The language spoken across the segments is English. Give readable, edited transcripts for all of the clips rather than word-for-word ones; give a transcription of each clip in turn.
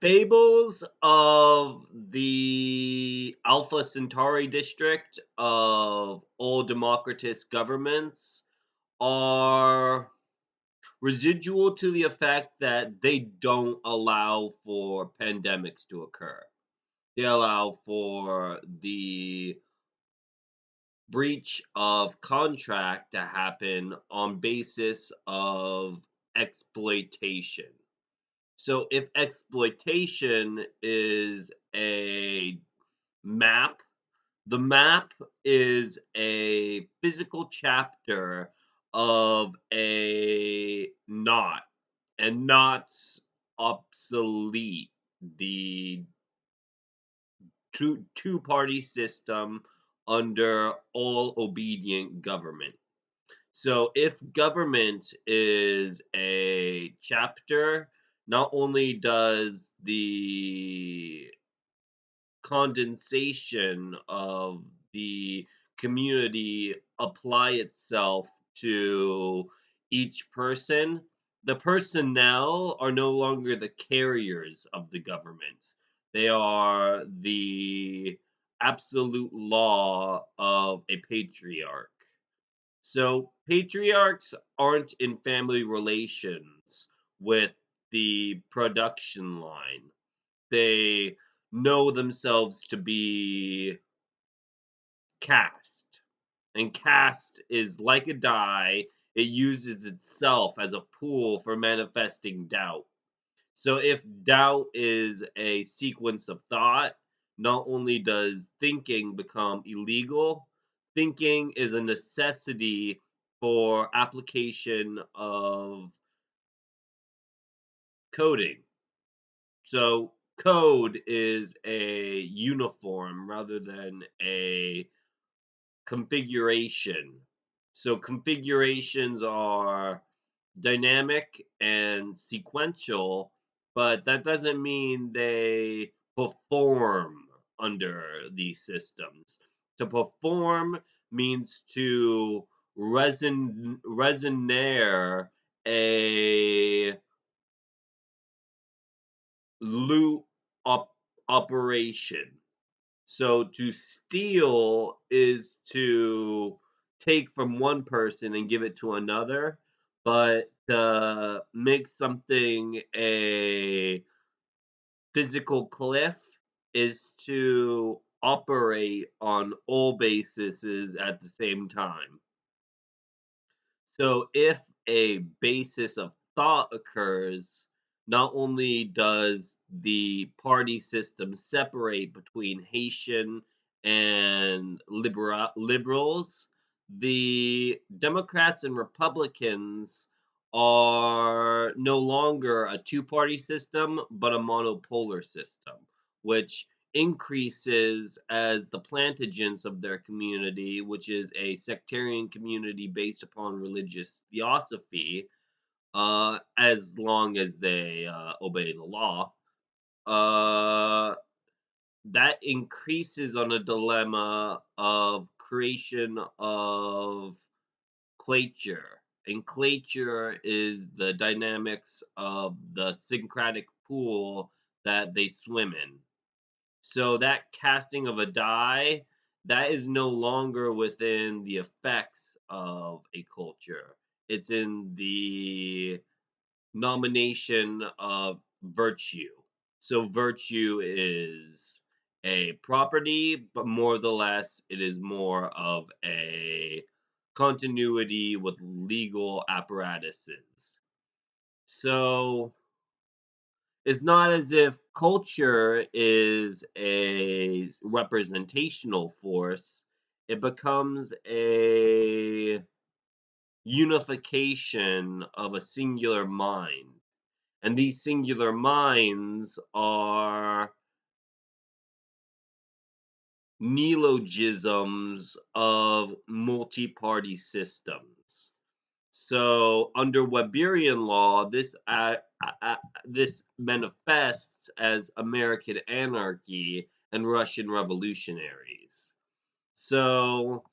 Fables of the Alpha Centauri district of all democratist governments are residual to the effect that they don't allow for pandemics to occur. They allow for the breach of contract to happen on basis of exploitation. So if exploitation is a map, the map is a physical chapter of a knot, and knots obsolete the two party system under all obedient government. So if government is a chapter, not only does the condensation of the community apply itself to each person, the personnel are no longer the carriers of the government. They are the absolute law of a patriarch. So patriarchs aren't in family relations with the production line. They know themselves to be caste. And caste is like a die, it uses itself as a pool for manifesting doubt. So if doubt is a sequence of thought, not only does thinking become illegal, thinking is a necessity for application of coding. So code is a uniform rather than a configuration. So configurations are dynamic and sequential, but that doesn't mean they perform under these systems. To perform means to resonare a loop operation. So to steal is to take from one person and give it to another, but to make something a physical cliff is to operate on all bases at the same time. So if a basis of thought occurs, not only does the party system separate between Haitian and liberals, the Democrats and Republicans are no longer a two party system, but a monopolar system, which increases as the plantagens of their community, which is a sectarian community based upon religious theosophy, as long as they obey the law, uh, that increases on a dilemma of creation of clature. And clature is the dynamics of the syncretic pool that they swim in. So that casting of a die, that is no longer within the effects of a culture. It's in the nomination of virtue. So virtue is a property, but more the less, it is more of a continuity with legal apparatuses. So it's not as if culture is a representational force. It becomes a unification of a singular mind. And these singular minds are neologisms of multi party systems. So under Weberian law, this manifests as American anarchy and Russian revolutionaries. So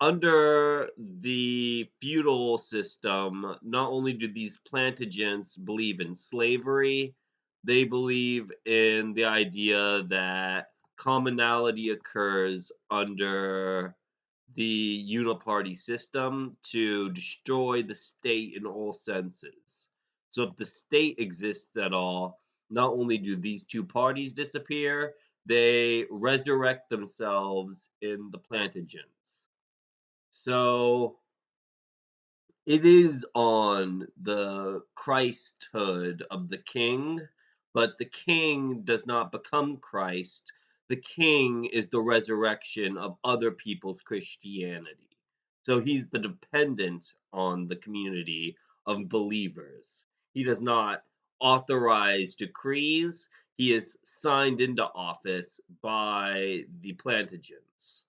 under the feudal system, not only do these plantagens believe in slavery, They believe in the idea that commonality occurs under the uniparty system to destroy the state in all senses. So if the state exists at all, not only do these two parties disappear, they resurrect themselves in the plantogens. So it is on the Christhood of the king, but the king does not become Christ. The king is the resurrection of other people's Christianity. So he's the dependent on the community of believers. He does not authorize decrees, he is signed into office by the Plantagens.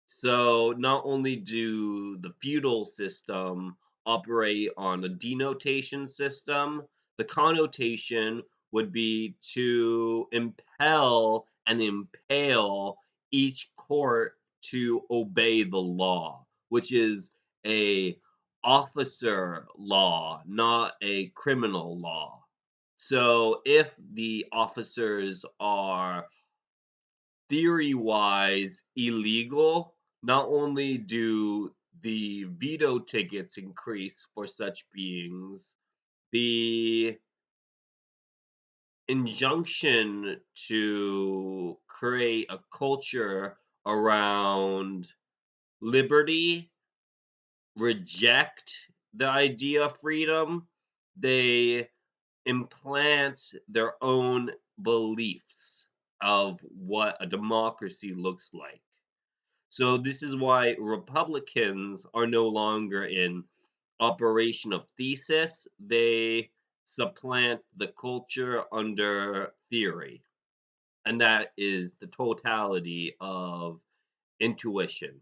So not only do the feudal system operate on a denotation system, the connotation would be to impel and impale each court to obey the law, which is a officer law, not a criminal law. So if the officers are theory wise illegal, not only do the veto tickets increase for such beings, the injunction to create a culture around liberty, reject the idea of freedom, they implant their own beliefs of what a democracy looks like. So this is why Republicans are no longer in operation of thesis. They supplant the culture under theory. And that is the totality of intuition.